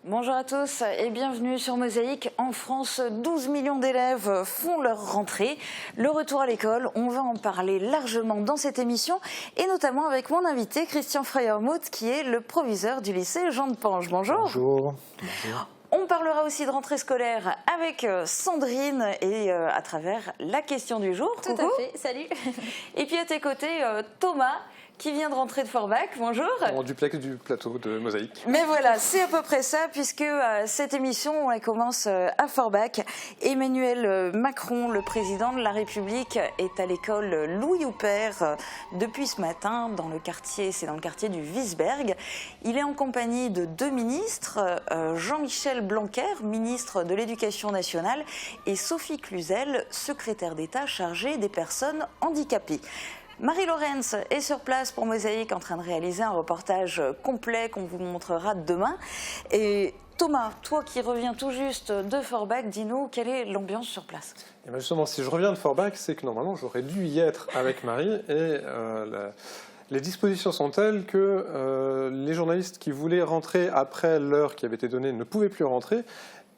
Bonjour à tous et bienvenue sur Mosaïque. En France, 12 millions d'élèves font leur rentrée. Le retour à l'école, on va en parler largement dans cette émission et notamment avec mon invité Christian Freyermuth qui est le proviseur du lycée Jean de Pange. Bonjour. Bonjour. On parlera aussi de rentrée scolaire avec Sandrine et à travers la question du jour. Tout à fait, salut. Et puis à tes côtés, Thomas, qui vient de rentrer de Forbach. Bonjour. En duplex du plateau de Mosaïque. Mais voilà, c'est à peu près ça, puisque cette émission, elle commence à Forbach. Emmanuel Macron, le président de la République, est à l'école Louis Houpert depuis ce matin, c'est dans le quartier du Wiesberg. Il est en compagnie de deux ministres, Jean-Michel Blanquer, ministre de l'Éducation nationale, et Sophie Cluzel, secrétaire d'État chargée des personnes handicapées. Marie Lorenz est sur place pour Mosaïque en train de réaliser un reportage complet qu'on vous montrera demain. Et Thomas, toi qui reviens tout juste de Forbach, dis-nous quelle est l'ambiance sur place? Et bien justement, si je reviens de Forbach, c'est que normalement j'aurais dû y être avec Marie et les dispositions sont telles que les journalistes qui voulaient rentrer après l'heure qui avait été donnée ne pouvaient plus rentrer.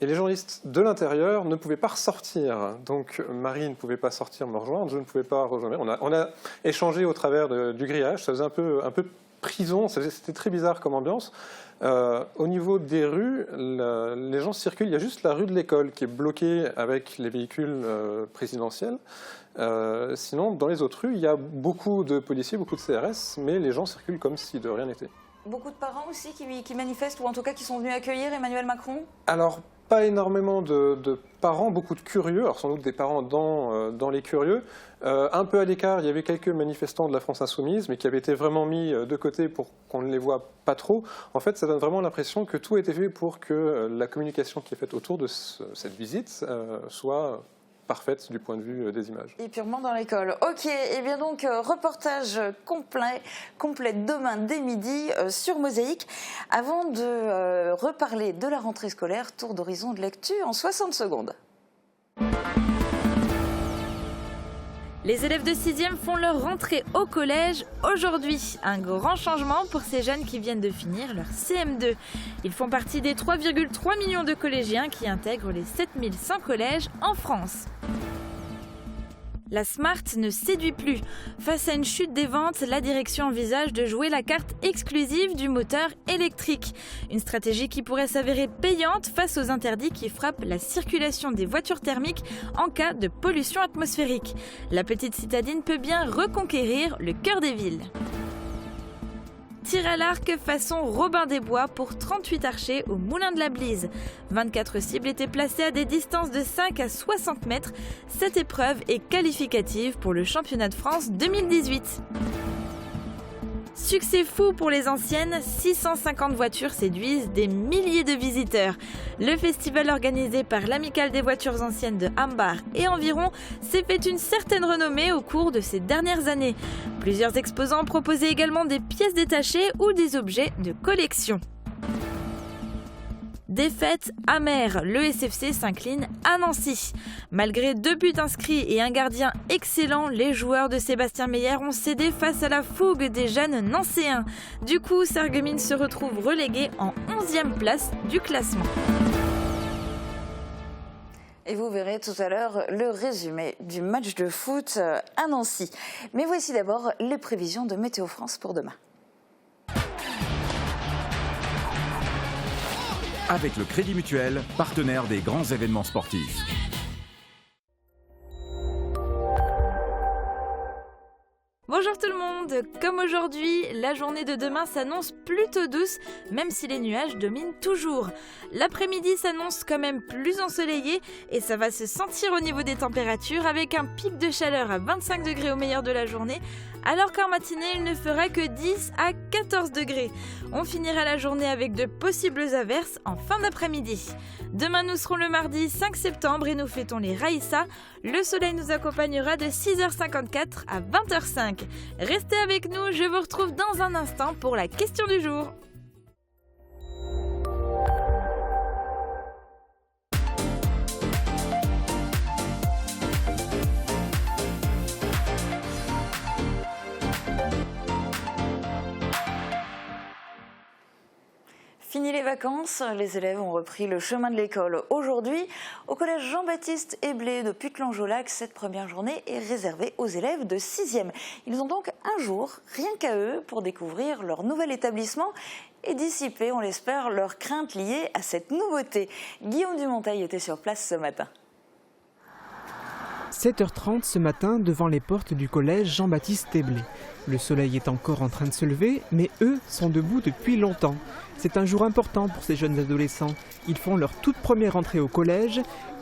Et les journalistes de l'intérieur ne pouvaient pas ressortir. Donc Marie ne pouvait pas sortir me rejoindre, je ne pouvais pas rejoindre. On a échangé au travers du grillage, ça faisait un peu prison, c'était très bizarre comme ambiance. Au niveau des rues, les gens circulent, il y a juste la rue de l'école qui est bloquée avec les véhicules présidentiels. Sinon, dans les autres rues, il y a beaucoup de policiers, beaucoup de CRS, mais les gens circulent comme si de rien n'était. Beaucoup de parents aussi qui manifestent, ou en tout cas qui sont venus accueillir Emmanuel Macron? Alors, pas énormément de parents, beaucoup de curieux, alors sans doute des parents dans les curieux. Un peu à l'écart, il y avait quelques manifestants de la France Insoumise, mais qui avaient été vraiment mis de côté pour qu'on ne les voit pas trop. En fait, ça donne vraiment l'impression que tout a été fait pour que la communication qui est faite autour de cette visite soit parfaite du point de vue des images. Et purement dans l'école. Ok, et bien donc reportage complet demain dès midi sur Mosaïque. Avant de reparler de la rentrée scolaire, tour d'horizon de lecture en 60 secondes. Les élèves de 6e font leur rentrée au collège aujourd'hui. Un grand changement pour ces jeunes qui viennent de finir leur CM2. Ils font partie des 3,3 millions de collégiens qui intègrent les 7100 collèges en France. La Smart ne séduit plus. Face à une chute des ventes, la direction envisage de jouer la carte exclusive du moteur électrique. Une stratégie qui pourrait s'avérer payante face aux interdits qui frappent la circulation des voitures thermiques en cas de pollution atmosphérique. La petite citadine peut bien reconquérir le cœur des villes. Tir à l'arc façon Robin des Bois pour 38 archers au Moulin de la Blise. 24 cibles étaient placées à des distances de 5 à 60 mètres. Cette épreuve est qualificative pour le championnat de France 2018. Succès fou pour les anciennes, 650 voitures séduisent des milliers de visiteurs. Le festival organisé par l'Amicale des voitures anciennes de Hambar et environ s'est fait une certaine renommée au cours de ces dernières années. Plusieurs exposants proposaient également des pièces détachées ou des objets de collection. Défaite amère, le SFC s'incline à Nancy. Malgré 2 buts inscrits et un gardien excellent, les joueurs de Sébastien Meyer ont cédé face à la fougue des jeunes nancéens. Du coup, Sarreguemines se retrouve relégué en 11e place du classement. Et vous verrez tout à l'heure le résumé du match de foot à Nancy. Mais voici d'abord les prévisions de Météo France pour demain. Avec le Crédit Mutuel, partenaire des grands événements sportifs. Bonjour tout le monde, comme aujourd'hui, la journée de demain s'annonce plutôt douce, même si les nuages dominent toujours. L'après-midi s'annonce quand même plus ensoleillé et ça va se sentir au niveau des températures avec un pic de chaleur à 25 degrés au meilleur de la journée, alors qu'en matinée il ne fera que 10 à 14 degrés. On finira la journée avec de possibles averses en fin d'après-midi. Demain nous serons le mardi 5 septembre et nous fêtons les Raïssa. Le soleil nous accompagnera de 6h54 à 20h05. Restez avec nous, je vous retrouve dans un instant pour la question du jour. Fini les vacances, les élèves ont repris le chemin de l'école. Aujourd'hui, au collège Jean-Baptiste Éblé de Putelange-au-Lac, cette première journée est réservée aux élèves de 6e. Ils ont donc un jour, rien qu'à eux, pour découvrir leur nouvel établissement et dissiper, on l'espère, leurs craintes liées à cette nouveauté. Guillaume Dumonteil était sur place ce matin. 7h30 ce matin devant les portes du collège Jean-Baptiste Éblé. Le soleil est encore en train de se lever, mais eux sont debout depuis longtemps. C'est un jour important pour ces jeunes adolescents. Ils font leur toute première entrée au collège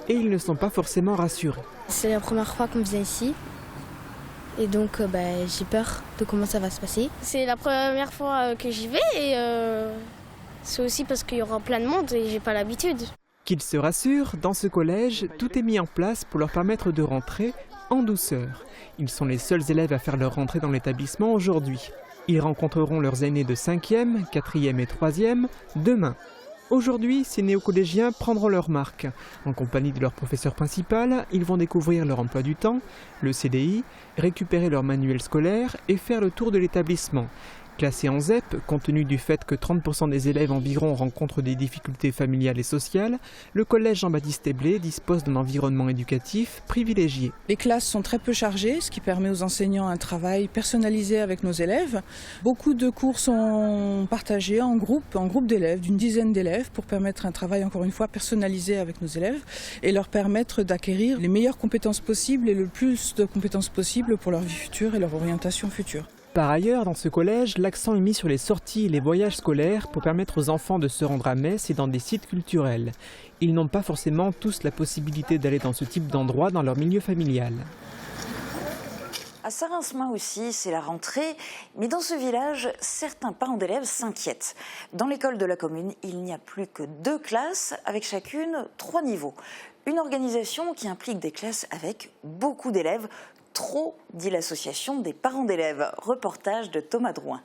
et ils ne sont pas forcément rassurés. C'est la première fois qu'on vient ici et donc j'ai peur de comment ça va se passer. C'est la première fois que j'y vais et c'est aussi parce qu'il y aura plein de monde et j'ai pas l'habitude. Qu'ils se rassurent, dans ce collège, tout est mis en place pour leur permettre de rentrer en douceur. Ils sont les seuls élèves à faire leur rentrée dans l'établissement aujourd'hui. Ils rencontreront leurs aînés de 5e, 4e et 3e demain. Aujourd'hui, ces néo-collégiens prendront leur marque. En compagnie de leur professeur principal, ils vont découvrir leur emploi du temps, le CDI, récupérer leur manuel scolaire et faire le tour de l'établissement. Classé en ZEP, compte tenu du fait que 30% des élèves environ rencontrent des difficultés familiales et sociales, le collège Jean-Baptiste Éblé dispose d'un environnement éducatif privilégié. Les classes sont très peu chargées, ce qui permet aux enseignants un travail personnalisé avec nos élèves. Beaucoup de cours sont partagés en groupe d'élèves, d'une dizaine d'élèves, pour permettre un travail encore une fois personnalisé avec nos élèves et leur permettre d'acquérir les meilleures compétences possibles et le plus de compétences possibles pour leur vie future et leur orientation future. Par ailleurs, dans ce collège, l'accent est mis sur les sorties et les voyages scolaires pour permettre aux enfants de se rendre à Metz et dans des sites culturels. Ils n'ont pas forcément tous la possibilité d'aller dans ce type d'endroit dans leur milieu familial. À Saint-Rincemain aussi, c'est la rentrée, mais dans ce village, certains parents d'élèves s'inquiètent. Dans l'école de la commune, il n'y a plus que 2 classes, avec chacune 3 niveaux. Une organisation qui implique des classes avec beaucoup d'élèves. Trop, dit l'association des parents d'élèves. Reportage de Thomas Drouin.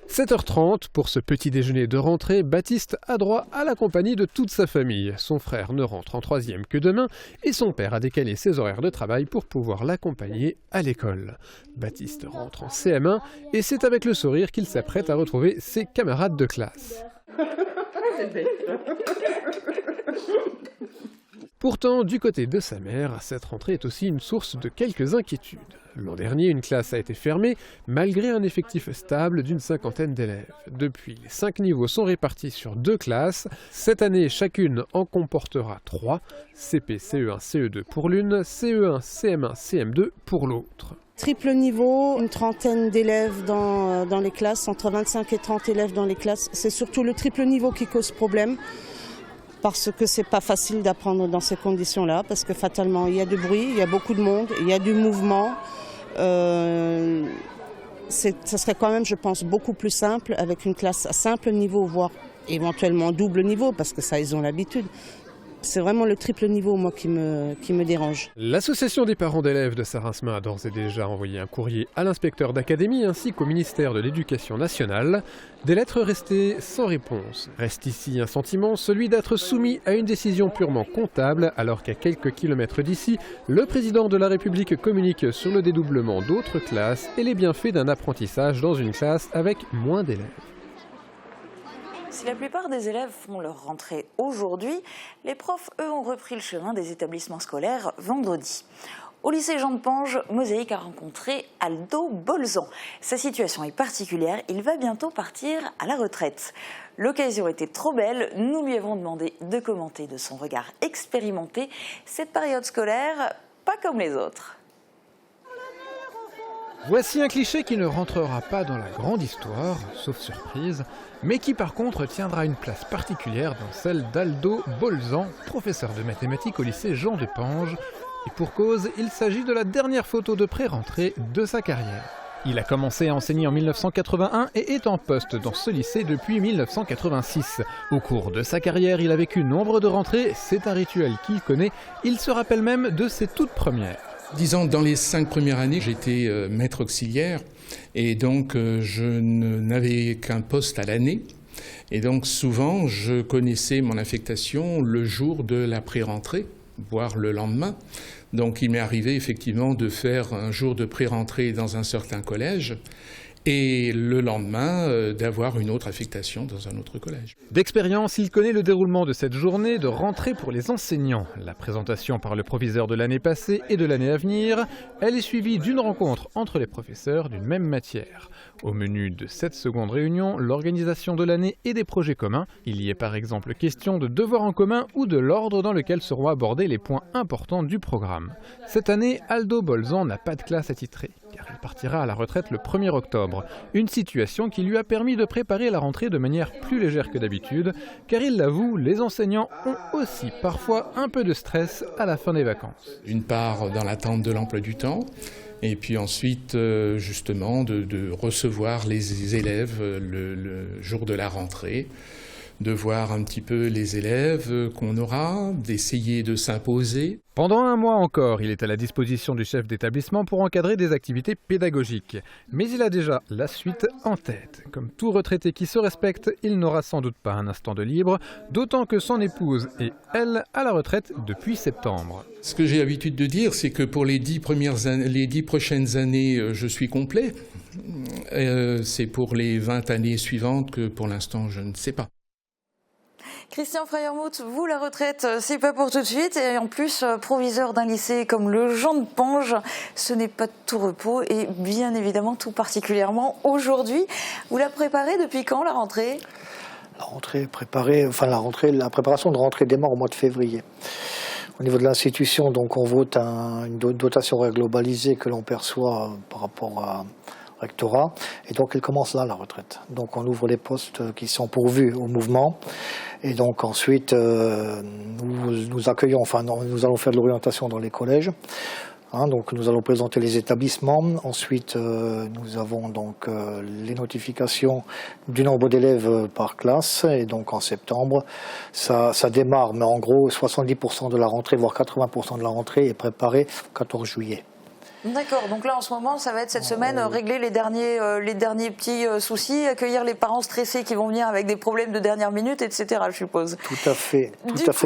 7h30, pour ce petit déjeuner de rentrée, Baptiste a droit à la compagnie de toute sa famille. Son frère ne rentre en 3e que demain et son père a décalé ses horaires de travail pour pouvoir l'accompagner à l'école. Baptiste rentre en CM1 et c'est avec le sourire qu'il s'apprête à retrouver ses camarades de classe. Pourtant, du côté de sa mère, cette rentrée est aussi une source de quelques inquiétudes. L'an dernier, une classe a été fermée, malgré un effectif stable d'une 50aine d'élèves. Depuis, les 5 niveaux sont répartis sur 2 classes. Cette année, chacune en comportera 3, CP, CE1, CE2 pour l'une, CE1, CM1, CM2 pour l'autre. Triple niveau, une trentaine d'élèves dans les classes, entre 25 et 30 élèves dans les classes. C'est surtout le triple niveau qui cause problème. Parce que c'est pas facile d'apprendre dans ces conditions-là, parce que fatalement il y a du bruit, il y a beaucoup de monde, il y a du mouvement. Ça serait quand même, je pense, beaucoup plus simple avec une classe à simple niveau, voire éventuellement double niveau, parce que ça, ils ont l'habitude. C'est vraiment le triple niveau, moi, qui me dérange. L'association des parents d'élèves de Saint-Rincemain a d'ores et déjà envoyé un courrier à l'inspecteur d'académie ainsi qu'au ministère de l'Éducation nationale. Des lettres restées sans réponse. Reste ici un sentiment, celui d'être soumis à une décision purement comptable, alors qu'à quelques kilomètres d'ici, le président de la République communique sur le dédoublement d'autres classes et les bienfaits d'un apprentissage dans une classe avec moins d'élèves. Si la plupart des élèves font leur rentrée aujourd'hui, les profs, eux, ont repris le chemin des établissements scolaires vendredi. Au lycée Jean de Pange, Mosaïque a rencontré Aldo Bolzan. Sa situation est particulière, il va bientôt partir à la retraite. L'occasion était trop belle, nous lui avons demandé de commenter de son regard expérimenté cette période scolaire, pas comme les autres. Voici un cliché qui ne rentrera pas dans la grande histoire, sauf surprise, mais qui par contre tiendra une place particulière dans celle d'Aldo Bolzan, professeur de mathématiques au lycée Jean de Pange. Et pour cause, il s'agit de la dernière photo de pré-rentrée de sa carrière. Il a commencé à enseigner en 1981 et est en poste dans ce lycée depuis 1986. Au cours de sa carrière, il a vécu nombre de rentrées, c'est un rituel qu'il connaît, il se rappelle même de ses toutes premières. Disons, dans les 5 premières années, j'étais maître auxiliaire et donc je n'avais qu'un poste à l'année. Et donc souvent, je connaissais mon affectation le jour de la pré-rentrée, voire le lendemain. Donc il m'est arrivé effectivement de faire un jour de pré-rentrée dans un certain collège. et le lendemain d'avoir une autre affectation dans un autre collège. D'expérience, il connaît le déroulement de cette journée de rentrée pour les enseignants. La présentation par le proviseur de l'année passée et de l'année à venir, elle est suivie d'une rencontre entre les professeurs d'une même matière. Au menu de cette seconde réunion, l'organisation de l'année et des projets communs. Il y est par exemple question de devoirs en commun ou de l'ordre dans lequel seront abordés les points importants du programme. Cette année, Aldo Bolzan n'a pas de classe attitrée, car il partira à la retraite le 1er octobre. Une situation qui lui a permis de préparer la rentrée de manière plus légère que d'habitude, car il l'avoue, les enseignants ont aussi parfois un peu de stress à la fin des vacances. D'une part, dans l'attente de l'emploi du temps, et puis ensuite, justement, de recevoir les élèves le jour de la rentrée, de voir un petit peu les élèves qu'on aura, d'essayer de s'imposer. Pendant un mois encore, il est à la disposition du chef d'établissement pour encadrer des activités pédagogiques. Mais il a déjà la suite en tête. Comme tout retraité qui se respecte, il n'aura sans doute pas un instant de libre, d'autant que son épouse est, elle, à la retraite depuis septembre. Ce que j'ai l'habitude de dire, c'est que pour les 10 prochaines années, je suis complet. C'est pour les 20 années suivantes que pour l'instant, je ne sais pas. Christian Freiermuth, vous, la retraite, c'est pas pour tout de suite. Et en plus, proviseur d'un lycée comme le Jean de Pange, ce n'est pas de tout repos. Et bien évidemment, tout particulièrement aujourd'hui. Vous la préparez depuis quand, la rentrée ? La rentrée préparée, la préparation de rentrée démarre au mois de février. Au niveau de l'institution, donc, on vote une dotation globalisée que l'on perçoit par rapport à rectorat, et donc elle commence là, la retraite. Donc on ouvre les postes qui sont pourvus au mouvement, et donc ensuite nous accueillons, nous allons faire de l'orientation dans les collèges. Donc nous allons présenter les établissements. Ensuite nous avons donc les notifications du nombre d'élèves par classe, et donc en septembre ça démarre, mais en gros 70% de la rentrée, voire 80% de la rentrée est préparée le 14 juillet. D'accord, donc là en ce moment ça va être cette semaine régler les derniers petits soucis, accueillir les parents stressés qui vont venir avec des problèmes de dernière minute, etc. je suppose. Tout à fait,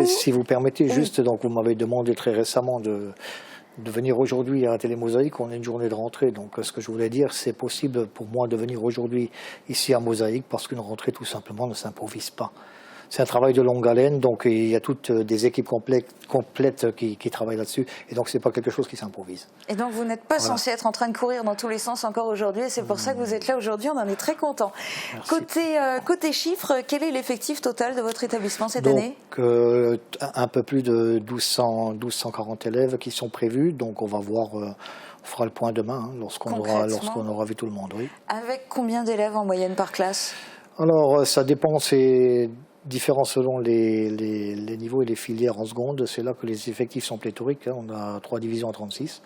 si vous permettez, juste, donc vous m'avez demandé très récemment de venir aujourd'hui à la Télémosaïque, on a une journée de rentrée, donc ce que je voulais dire, c'est possible pour moi de venir aujourd'hui ici à Mosaïque parce qu'une rentrée tout simplement ne s'improvise pas. C'est un travail de longue haleine, donc il y a toutes des équipes complètes qui travaillent là-dessus, et donc c'est pas quelque chose qui s'improvise. Et donc vous n'êtes pas censé être en train de courir dans tous les sens encore aujourd'hui, et c'est pour ça que vous êtes là aujourd'hui, on en est très content. Côté chiffres, quel est l'effectif total de votre établissement cette année ? Un peu plus de 1240 élèves qui sont prévus, donc on va voir... On fera le point demain, lorsqu'on aura vu tout le monde. Oui. Avec combien d'élèves en moyenne par classe ? Alors ça dépend, c'est différent selon les niveaux et les filières en seconde. C'est là que les effectifs sont pléthoriques. On a 3 divisions à 36.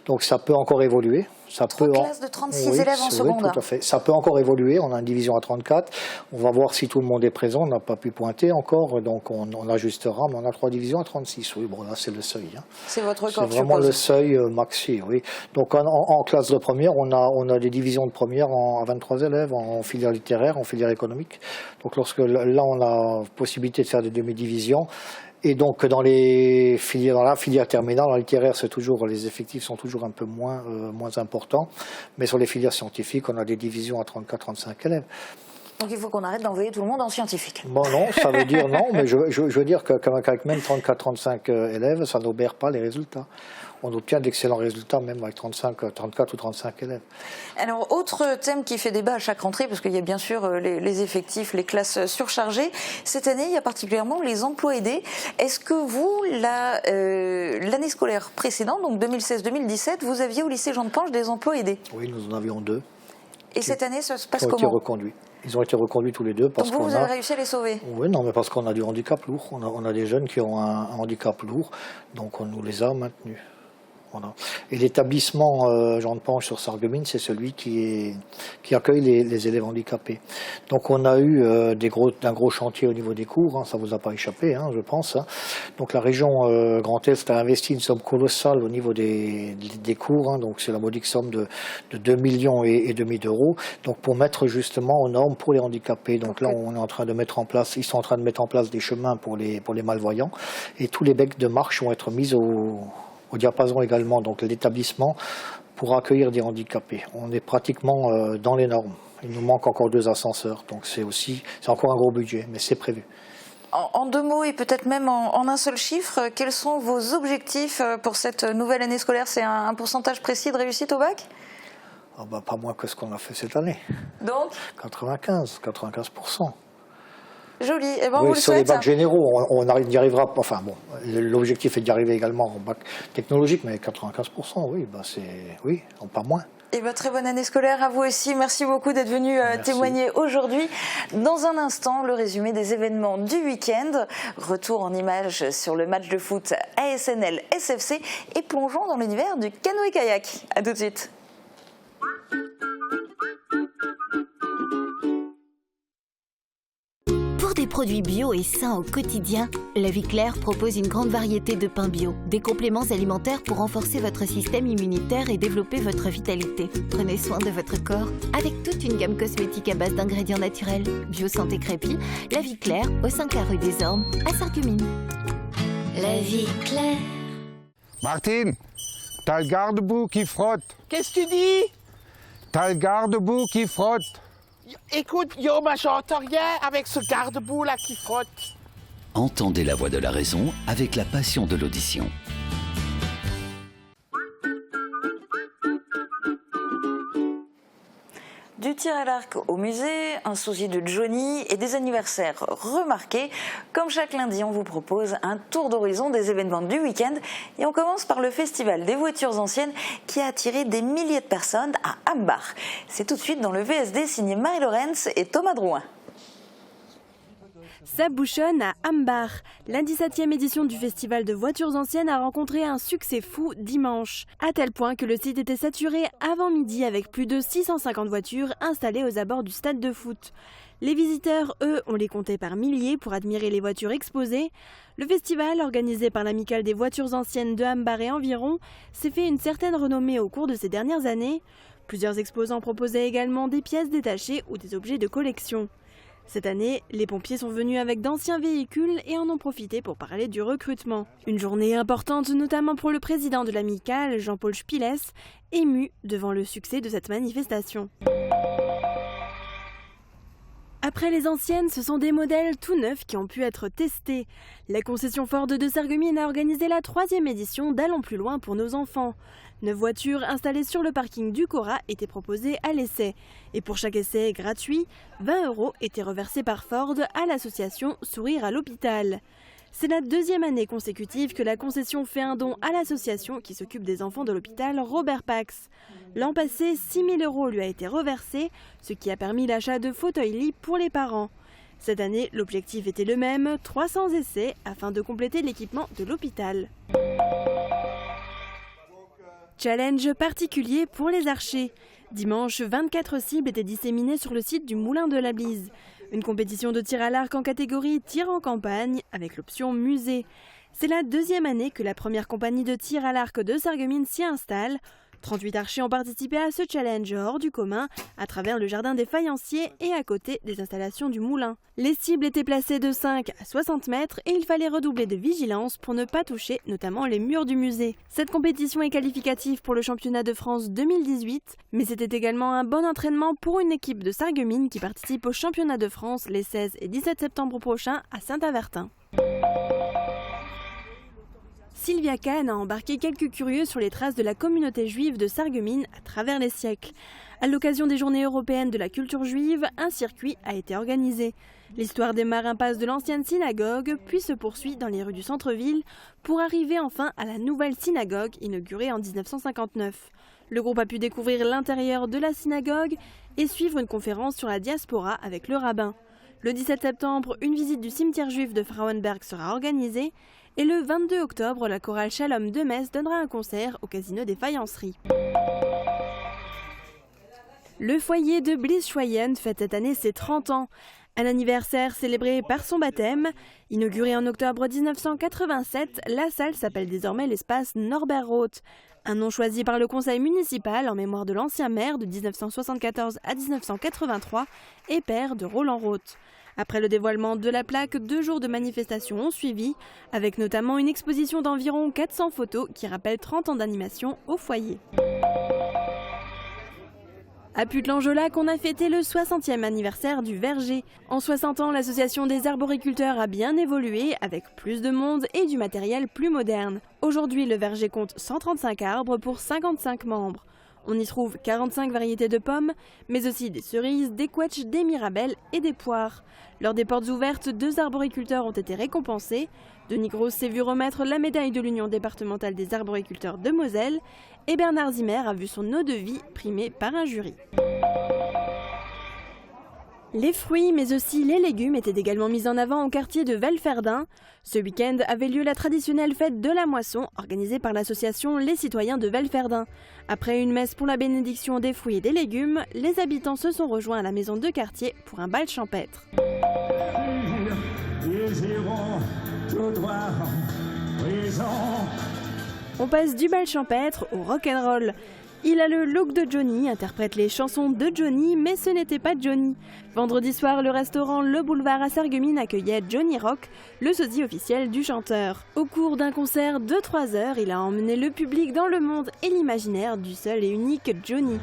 Donc ça peut encore évoluer. 3 classes de 36 élèves en seconde. Oui, tout à fait. Ça peut encore évoluer. On a une division à 34. On va voir si tout le monde est présent. On n'a pas pu pointer encore. Donc on ajustera. Mais on a 3 divisions à 36. Oui, bon là c'est le seuil. C'est votre record, c'est vraiment le seuil maxi, oui. Donc en classe de première, on a des divisions de première à 23 élèves en filière littéraire, en filière économique. Donc là on a possibilité de faire des demi-divisions. Et donc dans la filière terminale, en littéraire, les effectifs sont toujours un peu moins importants. Mais sur les filières scientifiques, on a des divisions à 34-35 élèves. Donc il faut qu'on arrête d'envoyer tout le monde en scientifique. Bon non, ça veut dire non, mais je veux dire qu'avec même 34-35 élèves, ça n'obère pas les résultats. On obtient d'excellents résultats même avec 34 ou 35 élèves. Alors, autre thème qui fait débat à chaque rentrée, parce qu'il y a bien sûr les effectifs, les classes surchargées. Cette année, il y a particulièrement les emplois aidés. Est-ce que vous, l'année scolaire précédente, donc 2016-2017, vous aviez au lycée Jean de Pange des emplois aidés ? Oui, nous en avions 2. Et cette année, ça se passe comment ? Ils ont été reconduits. Ils ont été reconduits tous les deux. Donc vous avez réussi à les sauver ? Oui, non, mais parce qu'on a du handicap lourd. On a des jeunes qui ont un handicap lourd, donc on nous les a maintenus. Voilà. Et l'établissement Jean de Pange sur Sarreguemines, c'est celui qui accueille les élèves handicapés. Donc on a eu un gros chantier au niveau des cours, ça vous a pas échappé, je pense. Donc la région Grand Est a investi une somme colossale au niveau des cours, donc c'est la modique somme de 2,5 millions d'euros, donc pour mettre justement aux normes pour les handicapés. Donc là on est en train de mettre en place, ils sont en train de mettre en place des chemins pour les malvoyants, et tous les becs de marche vont être mis au diapason également. Donc l'établissement pour accueillir des handicapés. On est pratiquement dans les normes. Il nous manque encore 2 ascenseurs, donc c'est encore un gros budget, mais c'est prévu. En 2 mots et peut-être même en un seul chiffre, quels sont vos objectifs pour cette nouvelle année scolaire? C'est un pourcentage précis de réussite au bac? Pas moins que ce qu'on a fait cette année. Donc 95%. Joli. Et ben, oui, vous le sur les souhaite. bacs généraux, on y arrivera. Enfin bon, l'objectif est d'y arriver également en bac technologique, mais 95%, oui, oui, pas moins. Et très bonne année scolaire à vous aussi. Merci beaucoup d'être venu témoigner aujourd'hui. Dans un instant, le résumé des événements du week-end. Retour en images sur le match de foot ASNL SFC et plongeons dans l'univers du canoë-kayak. À tout de suite. Pour des produits bio et sains au quotidien, La Vie Claire propose une grande variété de pains bio, des compléments alimentaires pour renforcer votre système immunitaire et développer votre vitalité. Prenez soin de votre corps avec toute une gamme cosmétique à base d'ingrédients naturels. Bio Santé Crépy, La Vie Claire, au 5 rue des Ormes, à Sarreguemines. La Vie Claire. Martine, t'as le garde-boue qui frotte. Qu'est-ce que tu dis? T'as le garde-boue qui frotte. Écoute, j'entends rien avec ce garde-boue là qui frotte. Entendez la voix de la raison avec la passion de l'audition. Du tir à l'arc au musée, un souci de Johnny et des anniversaires remarqués. Comme chaque lundi, on vous propose un tour d'horizon des événements du week-end. Et on commence par le festival des voitures anciennes qui a attiré des milliers de personnes à Ambach. C'est tout de suite dans le VSD signé Marie-Laurence et Thomas Drouin. Ça bouchonne à Ambach. La 17e édition du festival de voitures anciennes a rencontré un succès fou dimanche, à tel point que le site était saturé avant midi avec plus de 650 voitures installées aux abords du stade de foot. Les visiteurs, eux, on les comptait par milliers pour admirer les voitures exposées. Le festival, organisé par l'Amicale des voitures anciennes de Ambach et environ, s'est fait une certaine renommée au cours de ces dernières années. Plusieurs exposants proposaient également des pièces détachées ou des objets de collection. Cette année, les pompiers sont venus avec d'anciens véhicules et en ont profité pour parler du recrutement. Une journée importante notamment pour le président de l'amicale, Jean-Paul Spiles, ému devant le succès de cette manifestation. Après les anciennes, ce sont des modèles tout neufs qui ont pu être testés. La concession Ford de Sarreguemines a organisé la 3e édition d'Allons plus loin pour nos enfants. 9 voitures installées sur le parking du Cora étaient proposées à l'essai. Et pour chaque essai gratuit, 20 € étaient reversés par Ford à l'association Sourire à l'hôpital. C'est la 2e année consécutive que la concession fait un don à l'association qui s'occupe des enfants de l'hôpital Robert Pax. L'an passé, 6 000 € lui a été reversé, ce qui a permis l'achat de fauteuils-lits pour les parents. Cette année, l'objectif était le même, 300 essais afin de compléter l'équipement de l'hôpital. Challenge particulier pour les archers. Dimanche, 24 cibles étaient disséminées sur le site du Moulin de la Blise. Une compétition de tir à l'arc en catégorie tir en campagne avec l'option musée. C'est la 2e année que la première compagnie de tir à l'arc de Sarreguemines s'y installe. 38 archers ont participé à ce challenge hors du commun à travers le jardin des faïenciers et à côté des installations du moulin. Les cibles étaient placées de 5 à 60 mètres et il fallait redoubler de vigilance pour ne pas toucher notamment les murs du musée. Cette compétition est qualificative pour le championnat de France 2018, mais c'était également un bon entraînement pour une équipe de Sarreguemines qui participe au championnat de France les 16 et 17 septembre prochains à Saint-Avertin. Sylvia Kahn a embarqué quelques curieux sur les traces de la communauté juive de Sarreguemines à travers les siècles. À l'occasion des Journées européennes de la culture juive, un circuit a été organisé. L'histoire démarre impasse de l'ancienne synagogue, puis se poursuit dans les rues du centre-ville pour arriver enfin à la nouvelle synagogue inaugurée en 1959. Le groupe a pu découvrir l'intérieur de la synagogue et suivre une conférence sur la diaspora avec le rabbin. Le 17 septembre, une visite du cimetière juif de Frauenberg sera organisée. Et le 22 octobre, la chorale Shalom de Metz donnera un concert au Casino des Faïenceries. Le foyer de Blitzschweyen fête cette année ses 30 ans. Un anniversaire célébré par son baptême. Inauguré en octobre 1987, la salle s'appelle désormais l'espace Norbert Roth. Un nom choisi par le conseil municipal en mémoire de l'ancien maire de 1974 à 1983 et père de Roland Roth. Après le dévoilement de la plaque, 2 jours de manifestations ont suivi, avec notamment une exposition d'environ 400 photos qui rappellent 30 ans d'animation au foyer. À Puttelangeolac, on a fêté le 60e anniversaire du verger. En 60 ans, l'association des arboriculteurs a bien évolué, avec plus de monde et du matériel plus moderne. Aujourd'hui, le verger compte 135 arbres pour 55 membres. On y trouve 45 variétés de pommes, mais aussi des cerises, des quetchs, des mirabelles et des poires. Lors des portes ouvertes, 2 arboriculteurs ont été récompensés. Denis Grosse s'est vu remettre la médaille de l'Union départementale des arboriculteurs de Moselle et Bernard Zimmer a vu son eau de vie primé par un jury. Les fruits, mais aussi les légumes étaient également mis en avant au quartier de Velferdin. Ce week-end avait lieu la traditionnelle fête de la moisson organisée par l'association Les Citoyens de Velferdin. Après une messe pour la bénédiction des fruits et des légumes, les habitants se sont rejoints à la maison de quartier pour un bal champêtre. On passe du bal champêtre au rock'n'roll. Il a le look de Johnny, interprète les chansons de Johnny, mais ce n'était pas Johnny. Vendredi soir, le restaurant Le Boulevard à Sarreguemines accueillait Johnny Rock, le sosie officiel du chanteur. Au cours d'un concert de 3 heures, il a emmené le public dans le monde et l'imaginaire du seul et unique Johnny.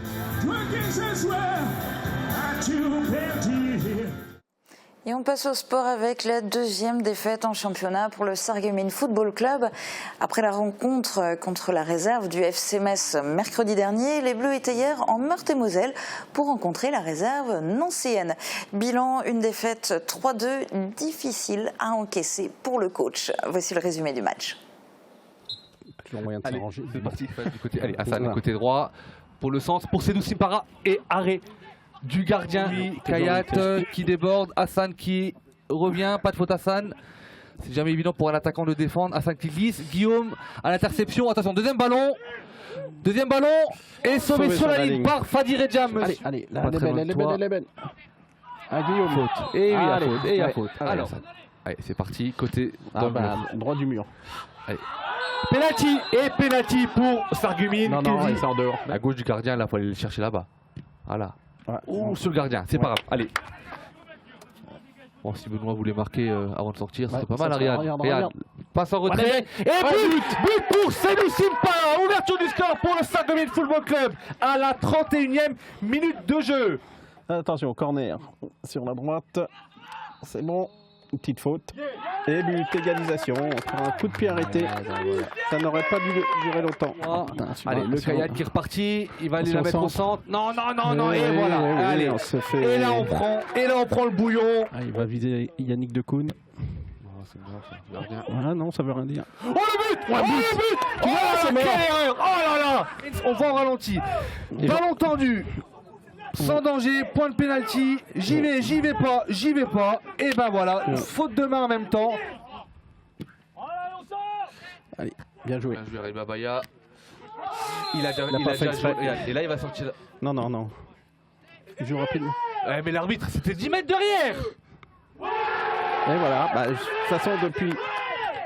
Et on passe au sport avec la 2e défaite en championnat pour le Sarreguemines Football Club. Après la rencontre contre la réserve du FC Metz mercredi dernier, les Bleus étaient hier en Meurthe-et-Moselle pour rencontrer la réserve nancéenne. Bilan, une défaite 3-2, difficile à encaisser pour le coach. Voici le résumé du match. Allez, c'est parti. Du côté, allez, Hassan, côté droit, pour le centre, pour Seydou Simpara et arrêt du gardien, Kayat qui déborde, Hassan qui revient, pas de faute Hassan. C'est jamais évident pour un attaquant de défendre. Hassan qui glisse, Guillaume à l'interception, attention, deuxième ballon et sauvé sur la ligne par Fadi Redjam. Allez, elle est belle. Ah, Guillaume. Faute. Et oui, il y a faute. Alors, allez, c'est parti, côté droit du mur. Allez. Penalty pour Sarreguemines. Non, il sort dehors. À gauche du gardien, là, il faut aller le chercher là-bas. Voilà. Ou sur le gardien, c'est pas grave. Allez. Bon, si Benoît voulait marquer avant de sortir, c'est pas mal, Regarde. Passe en retrait. Et but pour Seydou Simpara. Ouverture du score pour le Sarreguemines Football Club à la 31e minute de jeu. Attention, corner sur la droite. C'est bon. Une petite faute. Et but, égalisation. On prend un coup de pied arrêté. Ça n'aurait pas dû durer longtemps. Allez, le Kayat qui est reparti. Il va aller la mettre au centre. Non. Et voilà. Allez. Et là, on prend le bouillon. Il va viser Yannick Decoune. Ah non, ça veut rien dire. Oh le but! Quelle erreur! Oh là là! On va en ralenti. Ballon tendu. Sans danger, point de pénalty, j'y vais pas, et ben voilà, faute de main en même temps. Allez, bien joué. Bien joué, Reba Baya. Il a déjà joué, et là il va sortir. Non. Il joue rapidement. Ouais, mais l'arbitre, c'était 10 mètres derrière. Et voilà, de toute façon depuis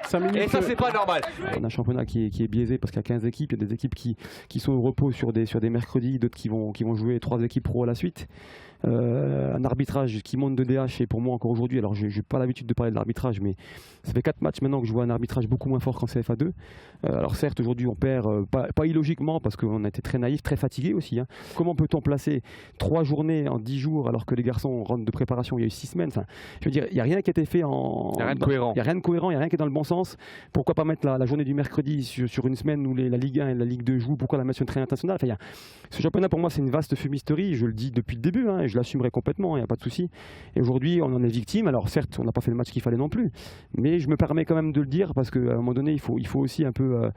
5 minutes. Et ça c'est pas normal. On a un championnat qui est biaisé parce qu'il y a 15 équipes, il y a des équipes qui sont au repos sur des mercredis, d'autres qui vont jouer 3 équipes pro à la suite. Un arbitrage qui monte de DH et pour moi encore aujourd'hui, alors je n'ai pas l'habitude de parler de l'arbitrage, mais ça fait 4 matchs maintenant que je vois un arbitrage beaucoup moins fort qu'en CFA2. Alors certes aujourd'hui on perd, pas illogiquement parce qu'on a été très naïf, très fatigué aussi. Comment peut-on placer 3 journées en 10 jours alors que les garçons rentrent de préparation il y a eu 6 semaines, je veux dire, il n'y a rien qui a été fait en... Il n'y a rien de cohérent. Il n'y a rien de cohérent, il n'y a rien qui est dans le bon sens. Pourquoi pas mettre la journée du mercredi sur une semaine où la Ligue 1 et la Ligue 2 jouent? Pourquoi la mettre sur une traîne internationale? Ce championnat pour moi c'est une vaste fumisterie, je le dis depuis le début, et je l'assumerai complètement, il n'y a pas de souci. Et aujourd'hui on en est victime, alors certes on n'a pas fait le match qu'il fallait non plus, mais je me permets quand même de le dire parce qu'à un moment donné il faut aussi un peu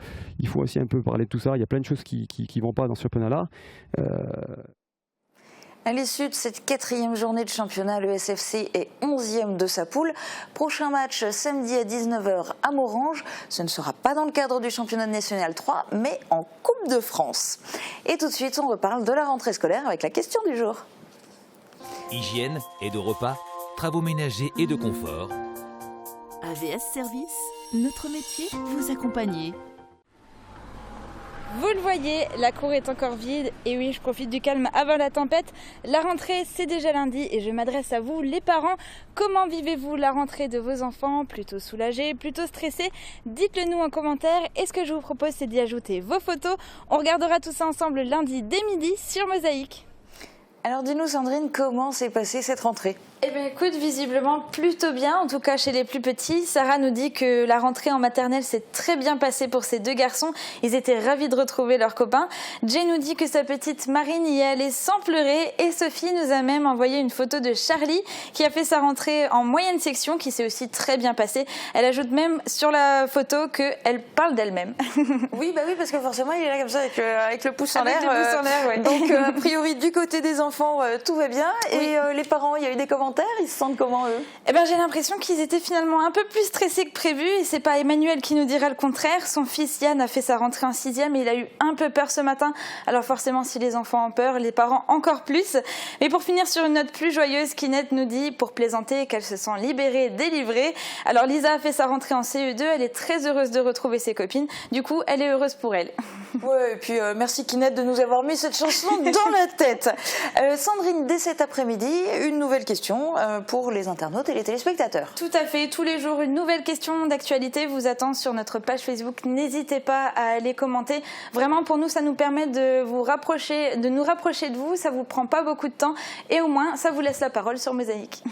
parler de tout ça, il y a plein de choses qui vont pas dans ce championnat-là. À l'issue de cette 4e journée de championnat, le SFC est 11e de sa poule. Prochain match samedi à 19h à Morange. Ce ne sera pas dans le cadre du championnat national 3, mais en Coupe de France. Et tout de suite, on reparle de la rentrée scolaire avec la question du jour. Hygiène et de repas, travaux ménagers et de confort. AVS Service, notre métier, vous accompagner. Vous le voyez, la cour est encore vide. Et oui, je profite du calme avant la tempête. La rentrée, c'est déjà lundi et je m'adresse à vous, les parents. Comment vivez-vous la rentrée de vos enfants? Plutôt soulagés, plutôt stressés? Dites-le nous en commentaire. Et ce que je vous propose, c'est d'y ajouter vos photos. On regardera tout ça ensemble lundi dès midi sur Mosaïque. Alors dis-nous Sandrine, comment s'est passée cette rentrée ? Eh bien écoute, visiblement plutôt bien, en tout cas chez les plus petits. Sarah nous dit que la rentrée en maternelle s'est très bien passée pour ces 2 garçons. Ils étaient ravis de retrouver leurs copains. Jay nous dit que sa petite Marine y est allée sans pleurer. Et Sophie nous a même envoyé une photo de Charlie qui a fait sa rentrée en moyenne section, qui s'est aussi très bien passée. Elle ajoute même sur la photo qu'elle parle d'elle-même. Oui, parce que forcément il est là comme ça avec le pouce en l'air. Ouais. Donc a priori du côté des enfants tout va bien. Oui. Et les parents, il y a eu des commentaires. Ils se sentent comment eux ? Eh ben, j'ai l'impression qu'ils étaient finalement un peu plus stressés que prévu, et c'est pas Emmanuel qui nous dira le contraire. Son fils Yann a fait sa rentrée en 6e et il a eu un peu peur ce matin. Alors forcément, si les enfants ont peur, les parents encore plus. Mais pour finir sur une note plus joyeuse, Kinette nous dit pour plaisanter qu'elle se sent libérée, délivrée. Alors Lisa a fait sa rentrée en CE2, elle est très heureuse de retrouver ses copines. Du coup, elle est heureuse pour elle. Ouais, et puis merci Kinette de nous avoir mis cette chanson dans la tête. Sandrine, dès cet après-midi, une nouvelle question pour les internautes et les téléspectateurs. Tout à fait, tous les jours une nouvelle question d'actualité vous attend sur notre page Facebook. N'hésitez pas à aller commenter. Vraiment pour nous ça nous permet de nous rapprocher de vous, ça vous prend pas beaucoup de temps et au moins ça vous laisse la parole sur Mosaïque.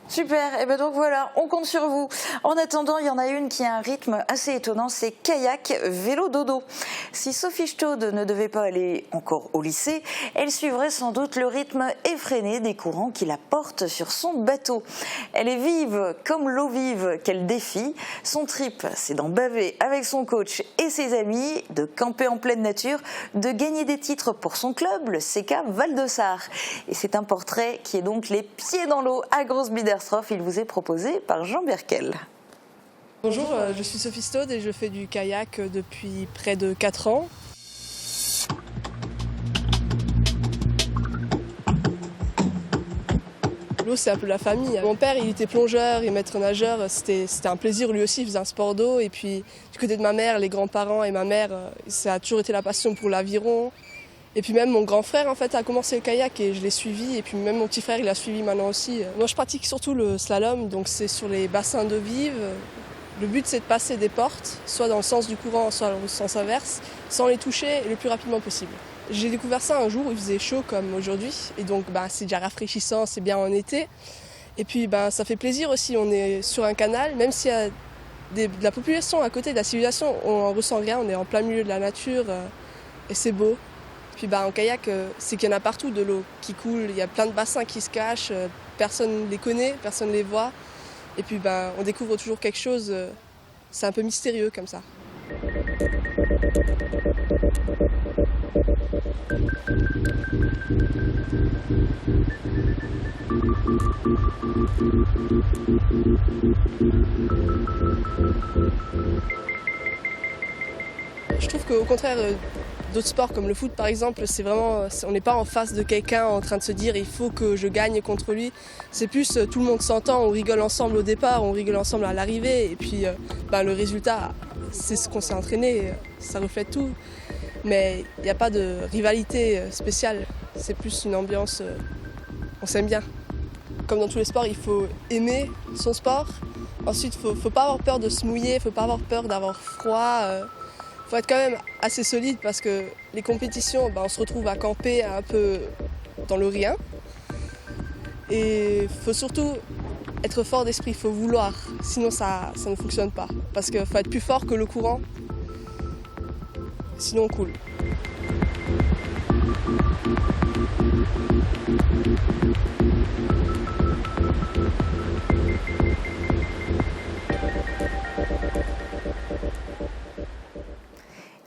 Super, et bien donc voilà, on compte sur vous. En attendant, il y en a une qui a un rythme assez étonnant, c'est kayak vélo dodo. Si Sophie Staude ne devait pas aller encore au lycée, elle suivrait sans doute le rythme effréné des courants qui la portent sur son bateau. Elle est vive comme l'eau vive qu'elle défie. Son trip, c'est d'en baver avec son coach et ses amis, de camper en pleine nature, de gagner des titres pour son club, le CK Val de Sarre. Et c'est un portrait qui est donc les pieds dans l'eau à Grosse-Biedershof. Il vous est proposé par Jean Berkel. Bonjour, je suis Sophie Staude et je fais du kayak depuis près de 4 ans. L'eau, c'est un peu la famille. Mon père, il était plongeur et maître nageur. C'était un plaisir, lui aussi, il faisait un sport d'eau. Et puis, du côté de ma mère, les grands-parents et ma mère, ça a toujours été la passion pour l'aviron. Et puis même mon grand frère en fait a commencé le kayak et je l'ai suivi. Et puis même mon petit frère il a suivi maintenant aussi. Moi je pratique surtout le slalom, donc c'est sur les bassins d'eau vive. Le but c'est de passer des portes, soit dans le sens du courant, soit dans le sens inverse, sans les toucher le plus rapidement possible. J'ai découvert ça un jour où il faisait chaud comme aujourd'hui. Et donc c'est déjà rafraîchissant, c'est bien en été. Et puis ça fait plaisir aussi, on est sur un canal, même s'il y a de la population à côté de la civilisation, on n'en ressent rien, on est en plein milieu de la nature et c'est beau. Puis en kayak, c'est qu'il y en a partout de l'eau qui coule, il y a plein de bassins qui se cachent, personne ne les connaît, personne ne les voit. Et puis on découvre toujours quelque chose, c'est un peu mystérieux comme ça. Je trouve qu'au contraire, d'autres sports comme le foot par exemple, c'est vraiment, on n'est pas en face de quelqu'un en train de se dire il faut que je gagne contre lui. C'est plus tout le monde s'entend, on rigole ensemble au départ, on rigole ensemble à l'arrivée et puis le résultat, c'est ce qu'on s'est entraîné, ça reflète tout. Mais il n'y a pas de rivalité spéciale, c'est plus une ambiance, on s'aime bien. Comme dans tous les sports, il faut aimer son sport. Ensuite, il ne faut pas avoir peur de se mouiller, il ne faut pas avoir peur d'avoir froid. Il faut être quand même assez solide parce que les compétitions, on se retrouve à camper un peu dans le rien. Et il faut surtout être fort d'esprit, il faut vouloir, sinon ça ne fonctionne pas. Parce qu'il faut être plus fort que le courant, sinon on coule.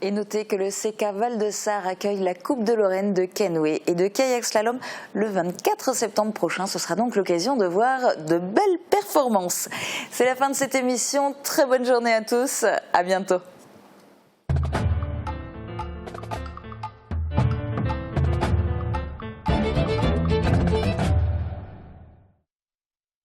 Et notez que le CK Val de Sarre accueille la Coupe de Lorraine de canoë et de kayak slalom le 24 septembre prochain. Ce sera donc l'occasion de voir de belles performances. C'est la fin de cette émission. Très bonne journée à tous. À bientôt.